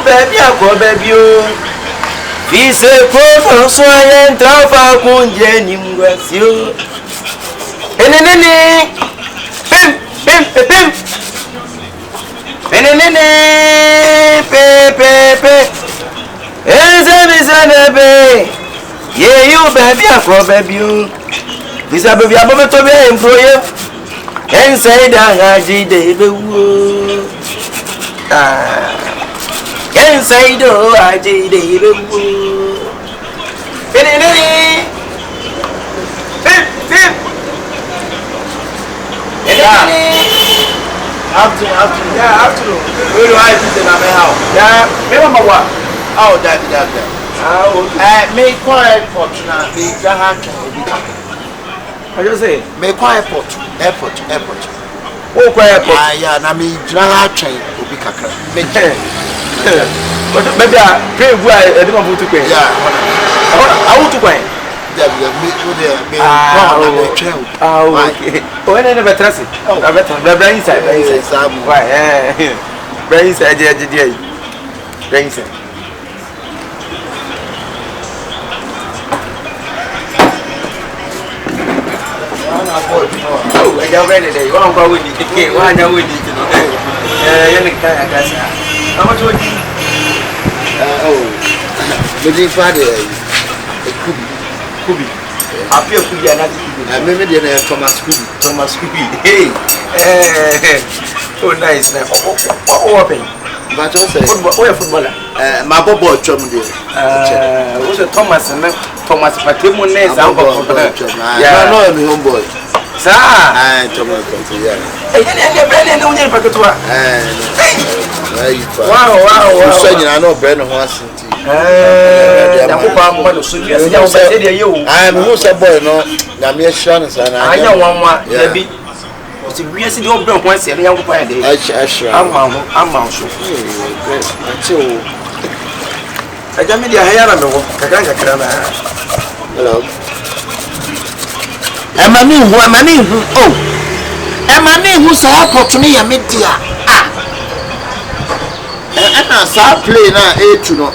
baby, I go baby. We say, go so I am travel con Jenny was you. And then, pim. And then, pe. And baby. Yeah, you baby, I go baby. This is a baby, I'm going to be employer. And say that I did the can't say do I did afternoon. Where do I sit in my house? Yeah, remember what? Oh, that. Make quiet for tonight. I just say, make quiet airport. Oh, quiet. Yeah, na me drive train will be kaka. But maybe I pray why I don't want to pay. Yeah, I want to pay. Okay. Oh, I never trust it. Oh, I better. The brain side. Why? Brain side, dear. Brain side. Oh, I don't ready there. You won't go with it. Why are we need to know? How much would you? But if I could be. I feel to be another. I remember the Thomas Scooby. Hey, oh, nice. What happened? But also, footballer. My boy, Chomdy. Was a Thomas and Thomas Patimon. Yeah, I know him, homeboy. Sir, I Thomas. Yeah. Wow. I know Brennan was. I am who's a boy, no, Namia Shannon, and I know one. We are sitting over once a young Friday. I'm also. I got me the hair. Hello. Am I name who's a opportunity? I met dear. And I saw play now, to know.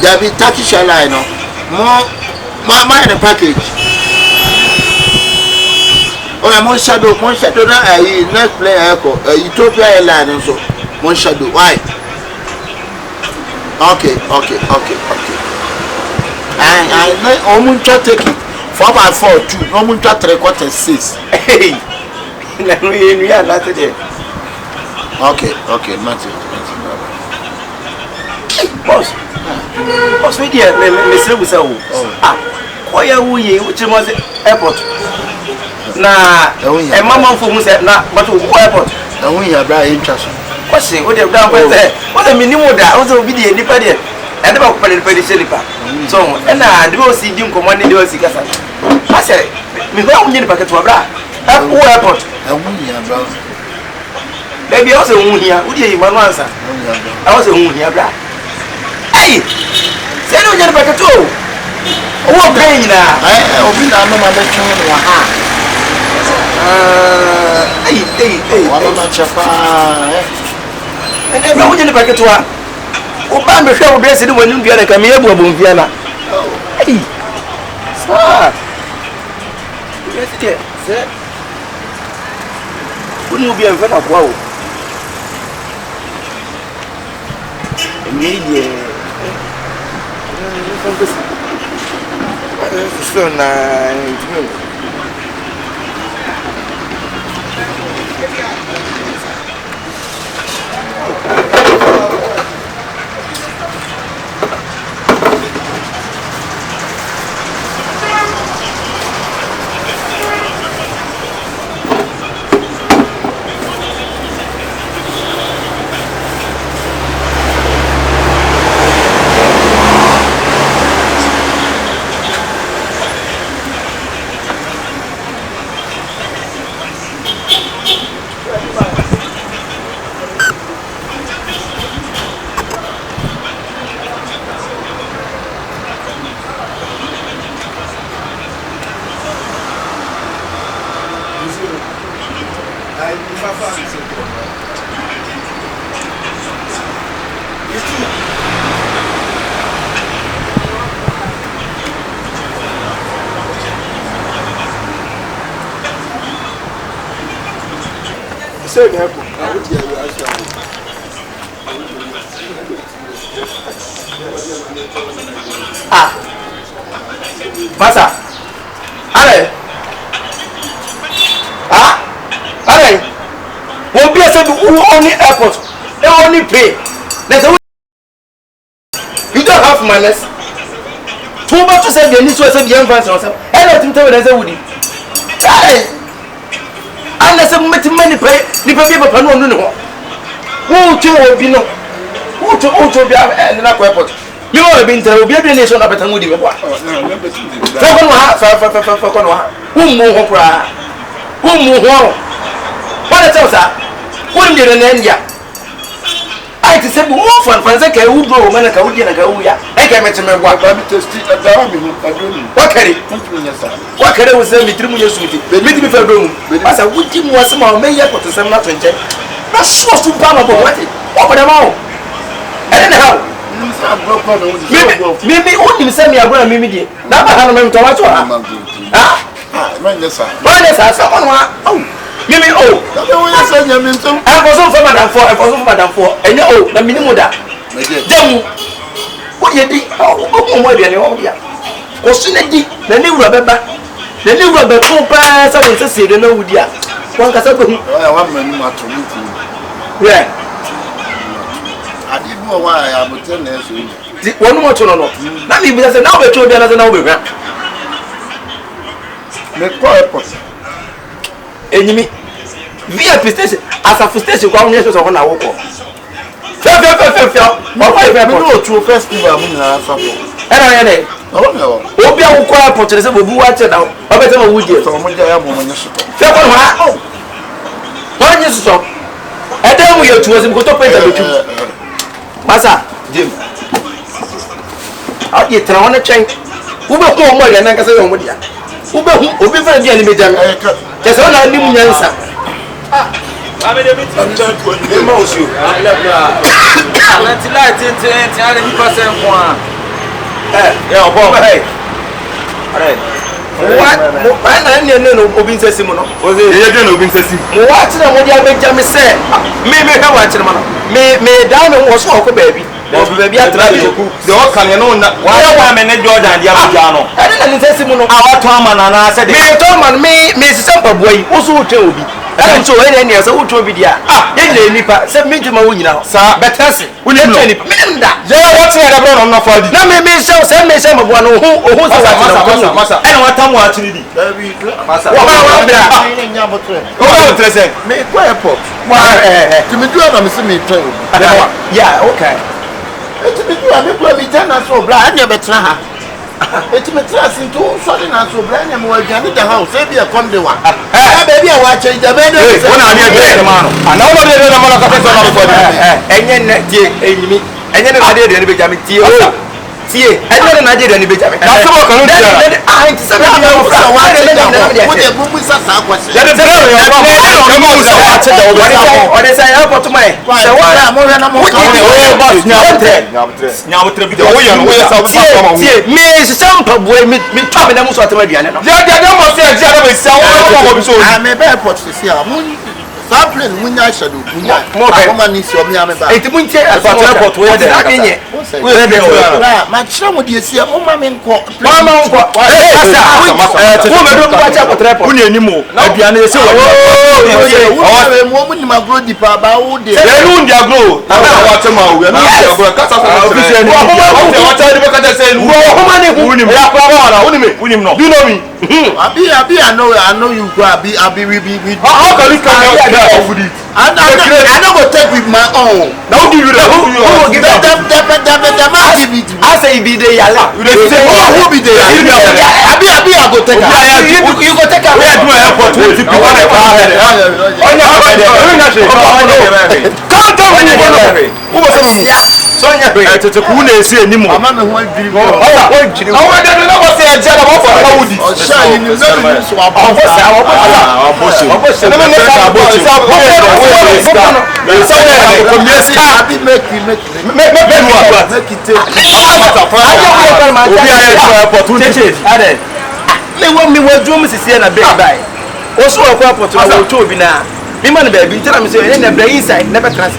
There be Turkish airline, more my package. Oh, I'm on shadow now. I not play Echo, Ethiopia airline and so. One shadow. Why? Okay. I almost take it. 4x4 2, no mun 3/4 6. Hey, we are not there. Okay, Matthew. Boss, we dear, Mr. Wusau. Why are we which was airport? Nah, a mamma for who said not, but airport. And we are very interested. What's it? What have done with that? What a minimum that also be the independent. And about the Shelipa. So, and I do see you commanding the Osicasa. I said, we don't need a packet to a bra. Airport. Maybe also here. Would you even answer? I was a wound here, bra. Hey, say no, you're back at all. What pain now? I'll be not no matter. Hey, what about your father? And everyone in the packet to her. Obama show blessed when you get a cameo of Vienna. Hey, sir. Yes, sir. Wouldn't you be a fan of wow? So nice. say na ko. Ah. Masa. Ale. Ah. Ale. Wọ́n bí ẹsẹ̀ who only airport. They only pay. There's a you don't have manners. Two but to say the initial say the young fans yourself. I don't think there's a woody. Hey. Unless I met many pay, the people can know. Who to be no? Who to be at an airport? You have been to be a nation of a Tamudi. Who what else? Who did an India? I said, who for Francisca who drove Manaka and Gauya? I can't mention my wife. What can it? What can I say? Me 3 years with it. Meet me for room. As I would give was more may have put some nothing. That's so to power about what it. Open them out. Anyhow, maybe only send me a brother, maybe. Now I have a man to watch. Ah, someone. Oh. Mimi oh, I was on for Madame 4, I was on for Madame 4, and oh, the minimum that. Jam, what you did? Oh, my dear, Osunedi, the new rubber, the new rubber, 2 pairs. I want to say, the no, dear. One can say, I want my to meet you. Yeah, I didn't know why I would tell you. One more to know. Not even as an hour to another over. Make quiet. Enemy VIP station as a station kwa onye so na wo ko fe o no true festival mu na afa ko era ye obi awukọ airport se bobu wa che na obete ma wuje so mo ja ya mo nye so fe ko ha o nye so ede mu ye tuwo se ko to penta betu masa jim a ye tra wona chen wo be ko mo ya na nka se yo mo dia wo be hu obi fa dia ni meja kese ona ni munyansa amede mi ti ni ma osio anti light ti ale ni percent ko a obo are what na ni no obi nsasi mu no o se ye de no obi nsasi mo wa ti na mo dia beja me se me he wa ti na me da me wo so ko baabi obi baabi atra bi ku de o kan no na wa me ne Jordan dia beja no ade na nsasi mu no a wa to amana na se de me to man me sisem paboyi wo so twa obi and so any as a wood to be there. Ah, any nipa, 7 minutes my win now, sir. Better say, we let any that. They are watching a brother on the phone. Now, maybe so send me some of one who's a massa. I don't want to watch it. Massa, make airport. Why, to me, do I miss me? Yeah, okay. To me, do I make me so blind, never try. It's me trusting to sorry and so blind and we're going to the house. Maybe a conde one. Baby, I watch it. The bed is one on your man. I know what they're going to and then I did any Benjamin T. See, I don't know any Benjamin. That's what I'm saying. I'm Sampling munya shadow munya akoma ni si omi ameba etimunche airport we dey ma chira mo die si o ma me nko mama nko wo me do kwa cha airport uni enimo aduane ye se wo mo ni magro di pa ba wo de enu ndi agro na wa te ma wo enu ndi agro kasa sa ofisi enu wa cha di be kata se enu wo ma ne uni ya kwa wa uni no do you know me abi I know you go abi we how can you come out of it I don't go take with my own now do you who give them I say be there yala who be there abi I go take you go take where do airport with people who was Sonya tete ku na esi enimo ama me ho adwiri go o de no go se eje na mo for Saudi o sha yi ni so so abosi na me ne ka abosi so we ko mi esi abi make it obi aye opportunity ade le wo mi wo drum sisi na big buy o so ko airport na wo to obi na Me man baby, tell me say na bra inside, never trust.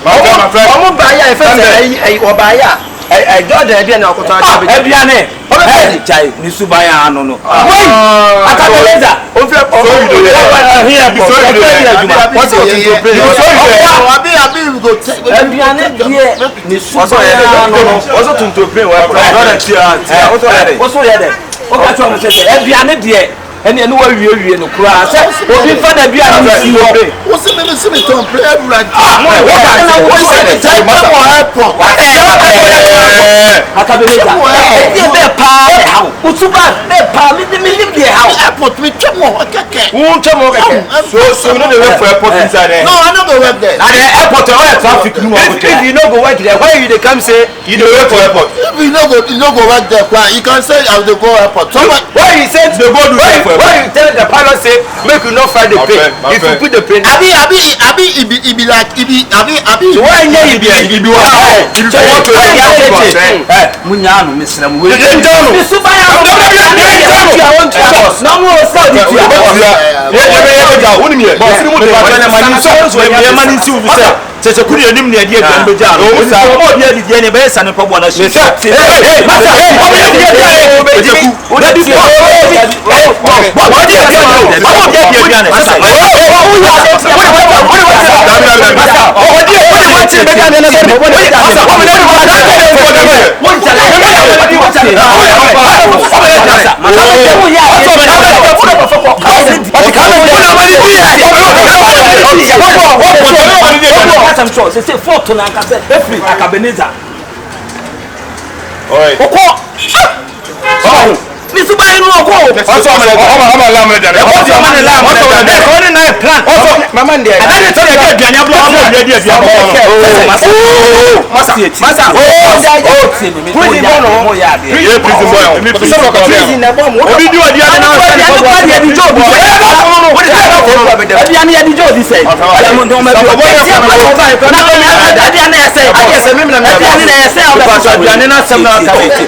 My friend. Omo ba ya e fa say obaya. Jordan Ebiane Okoto Ajabe. Ebiane. Obe chai ni subaya anu no. Wait. Akabeleza. So you do here. So you do. What's your play? Abi go take. Ebiane die ni subaya anu no. Also to play wa. Jordan tia. Also here. O ka twa mo say Ebiane die ene ene wa wie no kura say obi fa na Ebiane si wo. Wo se me se me ton play every What say the type of airport? Akabeleza. E be pa e how. Utuba be pa me live there how. Airport me twemo keke. Who twemo keke? So we no dey work for airport inside there. No, I no go work there. Na the airport where traffic no go. If you no go work there, why you dey come say you dey work for airport? If you no go work there, you can say I dey go airport. Why you say dey go do work for airport? Why you tell the pilot say make you not find the plane? If you put the plane. Abi be like abi. So why you be wa? So what to Munya no mesra mu. Ni subaya no. Na mo sa di tia. Yeah, woni me. Boss ni mo dey mani so we say se kuri anim na dia dia beja no sa mo dia dia ne be sa ne pabo na shi I'm sure. Say photo na kase every Akabeneza. Oi. Oko. Oh. Ni suba inu oko. Oso ama la me dare. Oso ama la me dare. Ko ni na plan. Oso mama ndie. Ada to dey get duanya block mo dey dia. Masa. Oh, ti mi. Prison boy. Mo ya de. Ye prison boy. Me prison na bomb. Obi di odi ada na ya di job. What is that? Adiane ya di job this say. Mo ndo me bi. Adiane ya say. Adiane na ya say. Adiane na sem na ka weti.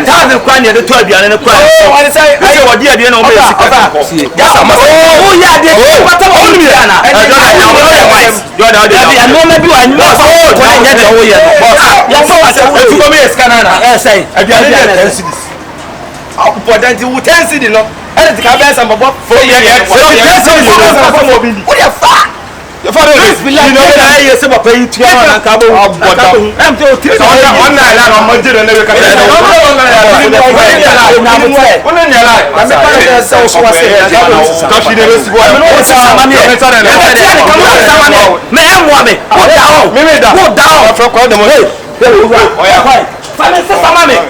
Thousand kwan ya de to adiane na kwan. Oh, I say I wodi adiane na o be sika. Ya sama. Oh, ya de. What about you na? Adiane no me bi wa nyu. Oh, kwa nya de wo ye no. Ya so tu go me scanner na. Say. Adiane na cities. Important you 10 city no. And the cabin some bob for year. So you what you fa? You for this be like na ye se papa yi tua na ka bo boda. Am te o 3 on na la no mo jire na be ka. Ona nya la. Na me pa se o so wa se. Ka fi de resi boy. No sa ma ne. Me amwa me. Go down. Me da. Go down. Afro ko de mo. Hey. Oya. Fa me se sama me.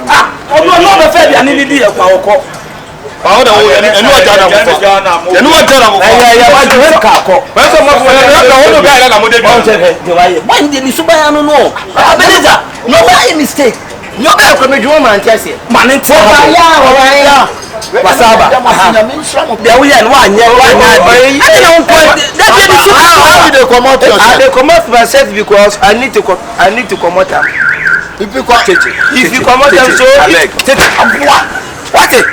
Ah, omo no be fe bia ni di e kwa okọ. Pawo da wo enu aja na ko. Enu aja na ko. Ya wa de ka ko. Ba so mo na wo no ga na mo de bi. On se de wa ye. Why dey ni subaya no no. Abeleza, no why mistake. No be ko me dwo man tiase. Man nti. Ya. Wasaba. Bia wo ye no wa anya. I don't point. That dey ni subaya. How dey come out yourself? I dey come out myself because I need to come out. If you come out so what it?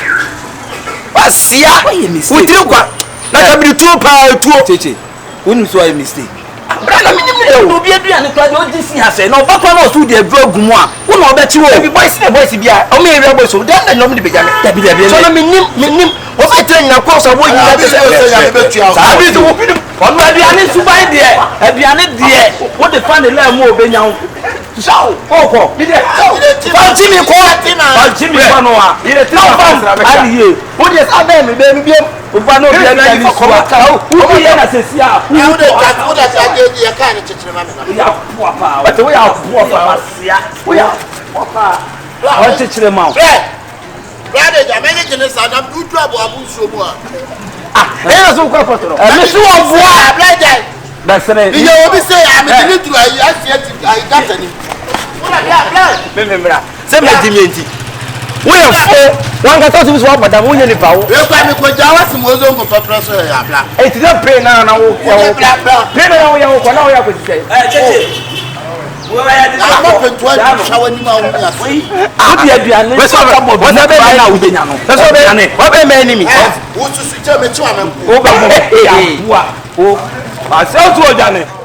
Wasia. We tell kwa. Na kabiri tu pa tu. Cheche. Wonu so a mistake. Brother me nim no bi aduane kwa de o di si ase na obakwa na o so de adru agumu a wo na obeti wo every boys bia o me area boys so dan na nom de beja me dabi so na me nim o fa train na course abo yi na se ya betu ya abi to wo bi onu aduane suban de aduane de wo de fan de la mu obenya wo sao koko bi de fanti mi ko no a ire ti na aliye wo de abe mi be mi biem o ba no bi na ni ko ka o bi na se sia wo de ya ka ni chichire ma me ya po pa but we ya po pa sia we ya po pa o chichire ma brother ja me je ne sa na du abo abu so mu a na so ko potoro me so wo boa brother that's right you obi say am me to I got any me mra se me di menti we fo wan ka to so wa bodam wo ye ni pa wo e kwa me ko ja wa si mo zo ko papra so ya bla e ti dey pray na wo pray na wo ya wo ko na wo ya ko ti say cheche wo ba ya di so ko to ya shawa ni ma wo ya so wo di aduane we so be na wo de nya no so be wa be me enemy wo susu che me chi wa me wo ba mo ya bua o asɛm to ɔgya ne